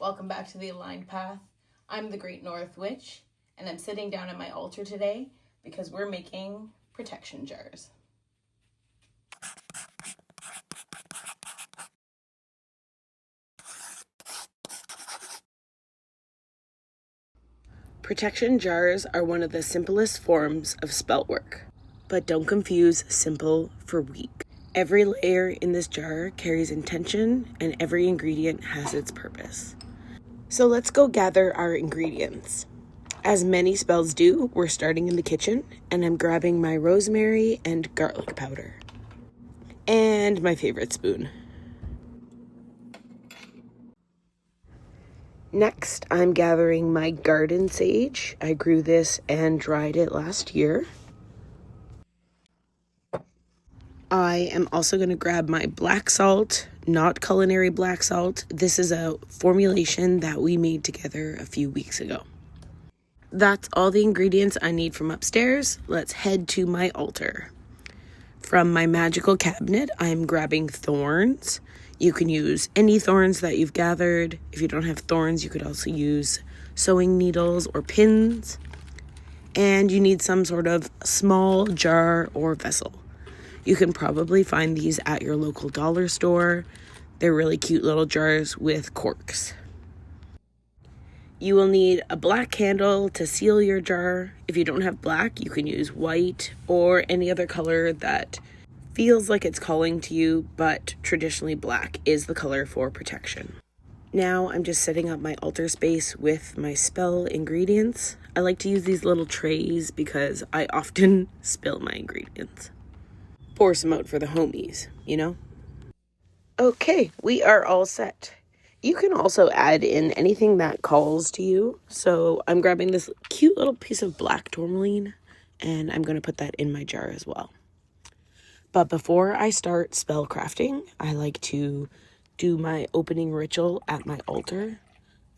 Welcome back to the Aligned Path. I'm the Great North Witch, and I'm sitting down at my altar today because we're making protection jars. Protection jars are one of the simplest forms of spell work, but don't confuse simple for weak. Every layer in this jar carries intention, and every ingredient has its purpose. So let's go gather our ingredients. As many spells do, we're starting in the kitchen, and I'm grabbing my rosemary and garlic powder. And my favorite spoon. Next, I'm gathering my garden sage. I grew this and dried it last year. I am also going to grab my black salt, not culinary black salt. This is a formulation that we made together a few weeks ago. That's all the ingredients I need from upstairs. Let's head to my altar. From my magical cabinet, I'm grabbing thorns. You can use any thorns that you've gathered. If you don't have thorns, you could also use sewing needles or pins. And you need some sort of small jar or vessel. You can probably find these at your local dollar store. They're really cute little jars with corks. You will need a black candle to seal your jar. If you don't have black, you can use white or any other color that feels like it's calling to you, but traditionally black is the color for protection. Now I'm just setting up my altar space with my spell ingredients. I like to use these little trays because I often spill my ingredients. Pour some out for the homies, you know? Okay, we are all set. You can also add in anything that calls to you. So I'm grabbing this cute little piece of black tourmaline, and I'm going to put that in my jar as well. But before I start spell crafting, I like to do my opening ritual at my altar.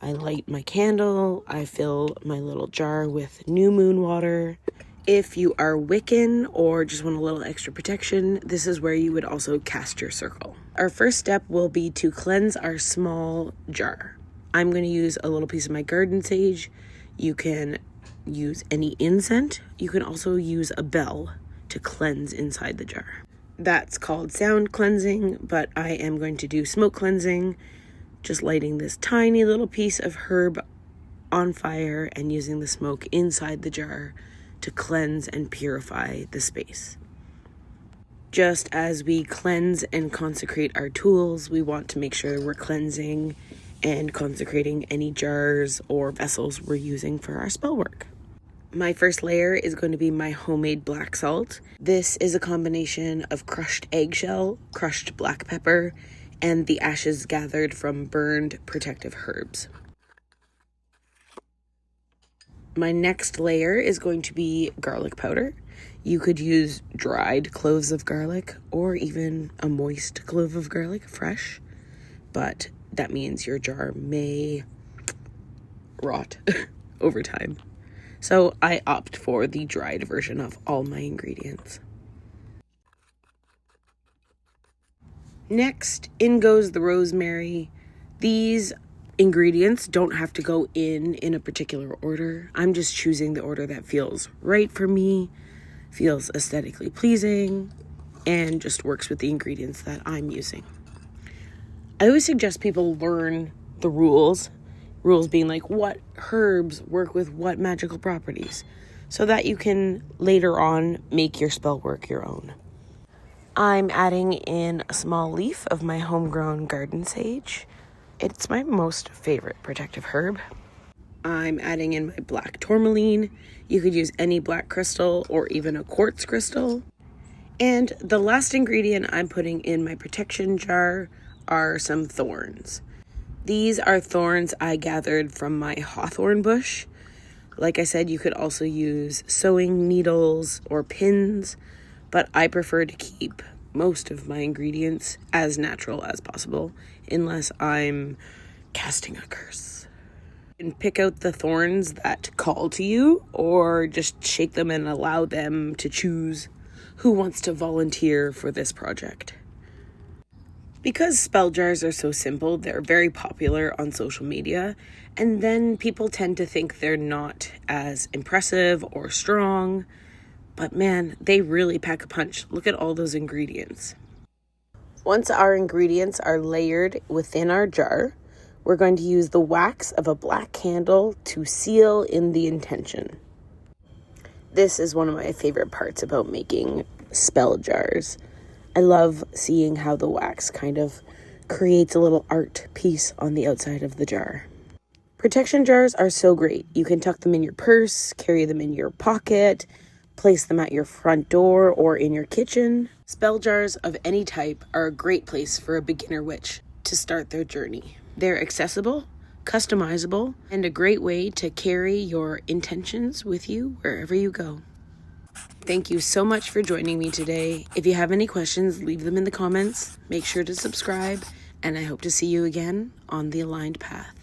I light my candle, I fill my little jar with new moon water. If you are Wiccan or just want a little extra protection, this is where you would also cast your circle. Our first step will be to cleanse our small jar. I'm going to use a little piece of my garden sage. You can use any incense. You can also use a bell to cleanse inside the jar. That's called sound cleansing, but I am going to do smoke cleansing, just lighting this tiny little piece of herb on fire and using the smoke inside the jar to cleanse and purify the space. Just as we cleanse and consecrate our tools, we want to make sure we're cleansing and consecrating any jars or vessels we're using for our spell work. My first layer is going to be my homemade black salt. This is a combination of crushed eggshell, crushed black pepper, and the ashes gathered from burned protective herbs. My next layer is going to be garlic powder. You could use dried cloves of garlic or even a moist clove of garlic, fresh, but that means your jar may rot over time. So I opt for the dried version of all my ingredients. Next, in goes the rosemary. These ingredients don't have to go in a particular order. I'm just choosing the order that feels right for me, feels aesthetically pleasing, and just works with the ingredients that I'm using. I always suggest people learn the rules being like what herbs work with what magical properties, so that you can later on make your spell work your own. I'm adding in a small leaf of my homegrown garden sage. It's my most favorite protective herb. I'm adding in my black tourmaline. You could use any black crystal or even a quartz crystal. And the last ingredient I'm putting in my protection jar are some thorns. These are thorns I gathered from my hawthorn bush. Like I said, you could also use sewing needles or pins, but I prefer to keep most of my ingredients as natural as possible, unless I'm casting a curse. You can pick out the thorns that call to you, or just shake them and allow them to choose who wants to volunteer for this project. Because spell jars are so simple, they're very popular on social media, and then people tend to think they're not as impressive or strong, but man, they really pack a punch. Look at all those ingredients. Once our ingredients are layered within our jar, we're going to use the wax of a black candle to seal in the intention. This is one of my favorite parts about making spell jars. I love seeing how the wax kind of creates a little art piece on the outside of the jar. Protection jars are so great. You can tuck them in your purse, carry them in your pocket, place them at your front door or in your kitchen. Spell jars of any type are a great place for a beginner witch to start their journey. They're accessible, customizable, and a great way to carry your intentions with you wherever you go. Thank you so much for joining me today. If you have any questions, leave them in the comments. Make sure to subscribe, and I hope to see you again on the Aligned Path.